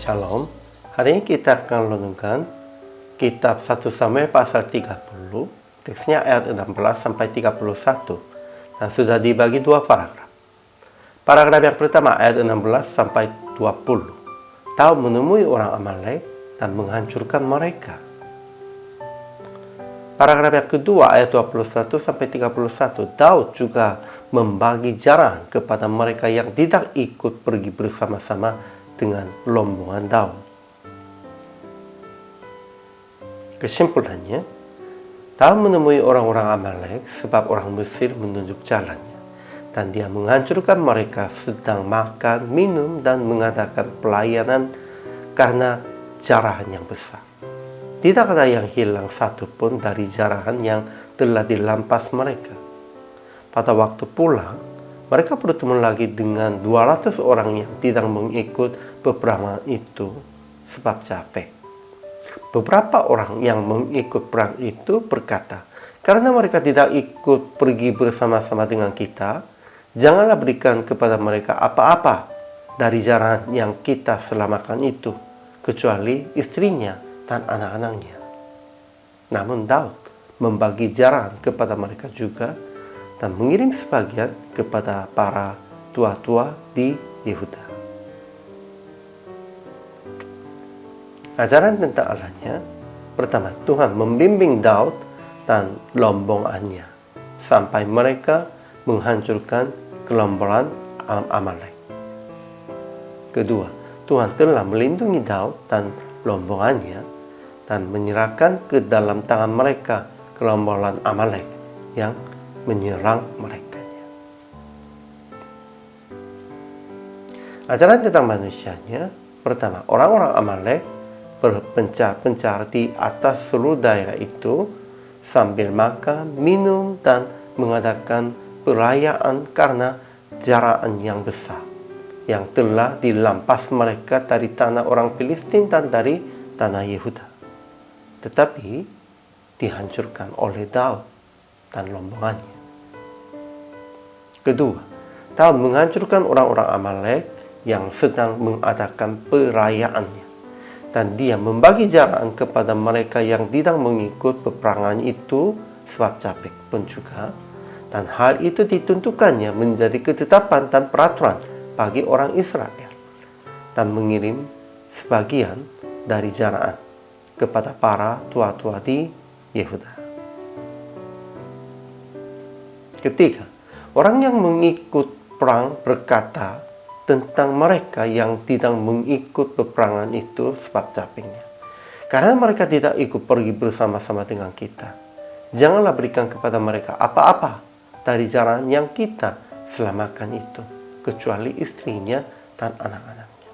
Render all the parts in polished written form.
Shalom. Hari ini kita akan renungkan kitab 1 Samuel pasal 30. Teksnya ayat 16 sampai 31. Dan sudah dibagi dua paragraf. Paragraf yang pertama ayat 16 sampai 20. Daud menemui orang Amalek dan menghancurkan mereka. Paragraf yang kedua ayat 21 sampai 31. Daud juga membagi jaran kepada mereka yang tidak ikut pergi bersama-sama dengan rombongan Daud. Kesimpulannya, Daud menemui orang-orang Amalek sebab orang Mesir menunjuk jalannya, dan dia menghancurkan mereka sedang makan, minum, dan mengadakan pelayanan karena jarahan yang besar. Tidak ada yang hilang satupun dari jarahan yang telah dilampas mereka. Pada waktu pulang, mereka bertemu lagi dengan 200 orang yang tidak mengikut peperangan itu sebab capek. Beberapa orang yang mengikut perang itu berkata, "Karena mereka tidak ikut pergi bersama-sama dengan kita, janganlah berikan kepada mereka apa-apa dari jarahan yang kita selamatkan itu, kecuali istrinya dan anak-anaknya." Namun Daud membagi jarahan kepada mereka juga dan mengirim sebagian kepada para tua-tua di Yehuda. Ajaran tentang Allahnya, pertama, Tuhan membimbing Daud dan rombongannya sampai mereka menghancurkan kelompokan Amalek. Kedua, Tuhan telah melindungi Daud dan rombongannya dan menyerahkan ke dalam tangan mereka kelompokan Amalek yang menyerang mereka. Ajaran tentang manusianya, pertama, orang-orang Amalek berpencar-pencar di atas seluruh daerah itu sambil makan, minum, dan mengadakan perayaan karena jarahan yang besar yang telah dilampas mereka dari tanah orang Filistin dan dari tanah Yehuda, tetapi dihancurkan oleh Daud dan rombongannya. Kedua, Daud menghancurkan orang-orang Amalek yang sedang mengadakan perayaannya, dan dia membagi jarahan kepada mereka yang tidak mengikut peperangan itu sebab capek pun juga, dan hal itu ditentukannya menjadi ketetapan dan peraturan bagi orang Israel, dan mengirim sebagian dari jarahan kepada para tua-tua di Yehuda. Ketiga, orang yang mengikut perang berkata tentang mereka yang tidak mengikut peperangan itu sebab capeknya, karena mereka tidak ikut pergi bersama-sama dengan kita, janganlah berikan kepada mereka apa-apa dari jarahan yang kita selamatkan itu, kecuali istrinya dan anak-anaknya.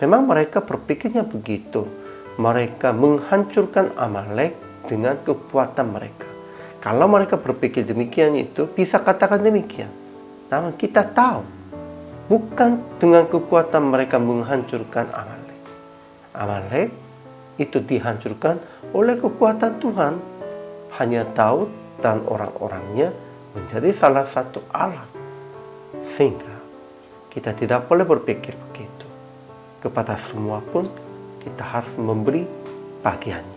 Memang mereka berpikirnya begitu. Mereka menghancurkan Amalek dengan kekuatan mereka. Kalau mereka berpikir demikian itu, bisa katakan demikian. Namun kita tahu, bukan dengan kekuatan mereka menghancurkan Amalek. Amalek itu dihancurkan oleh kekuatan Tuhan. Hanya Daud dan orang-orangnya menjadi salah satu alat. Sehingga kita tidak boleh berpikir begitu. Kepada semua pun kita harus memberi bagiannya.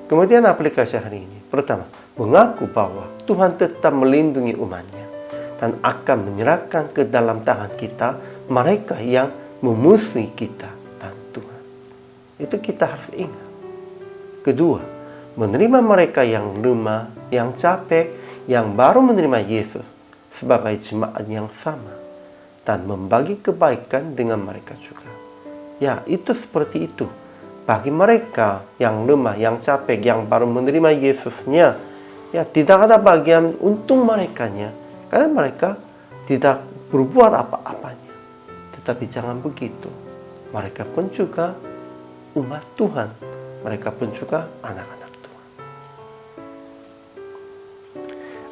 Kemudian aplikasi hari ini. Pertama, mengaku bahwa Tuhan tetap melindungi umatnya dan akan menyerahkan ke dalam tangan kita mereka yang memusuhi kita dan Tuhan. Itu kita harus ingat. Kedua, menerima mereka yang lemah, yang capek, yang baru menerima Yesus sebagai jemaat yang sama, dan membagi kebaikan dengan mereka juga. Ya, itu seperti itu. Bagi mereka yang lemah, yang capek, yang baru menerima Yesusnya, ya tidak ada bagian untung merekanya, karena mereka tidak berbuat apa-apanya. Tetapi jangan begitu. Mereka pun juga umat Tuhan. Mereka pun juga anak-anak Tuhan.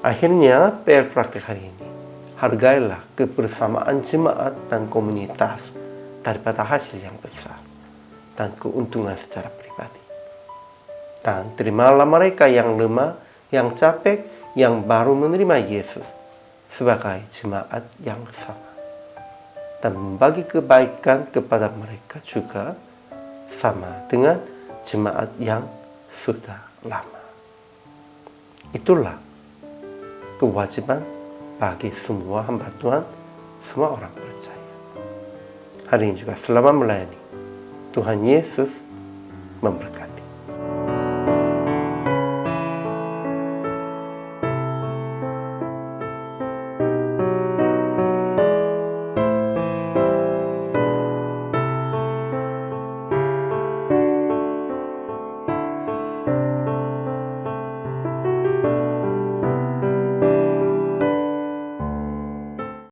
Akhirnya, PR praktik hari ini. Hargailah kebersamaan jemaat dan komunitas daripada hasil yang besar dan keuntungan secara pribadi. Dan terimalah mereka yang lemah, yang capek, yang baru menerima Yesus sebagai jemaat yang sama. dan membagi kebaikan kepada mereka juga sama dengan jemaat yang sudah lama. Itulah kewajiban bagi semua hamba Tuhan, semua orang percaya. Hari ini juga selamat melayani. Tuhan Yesus memberkati.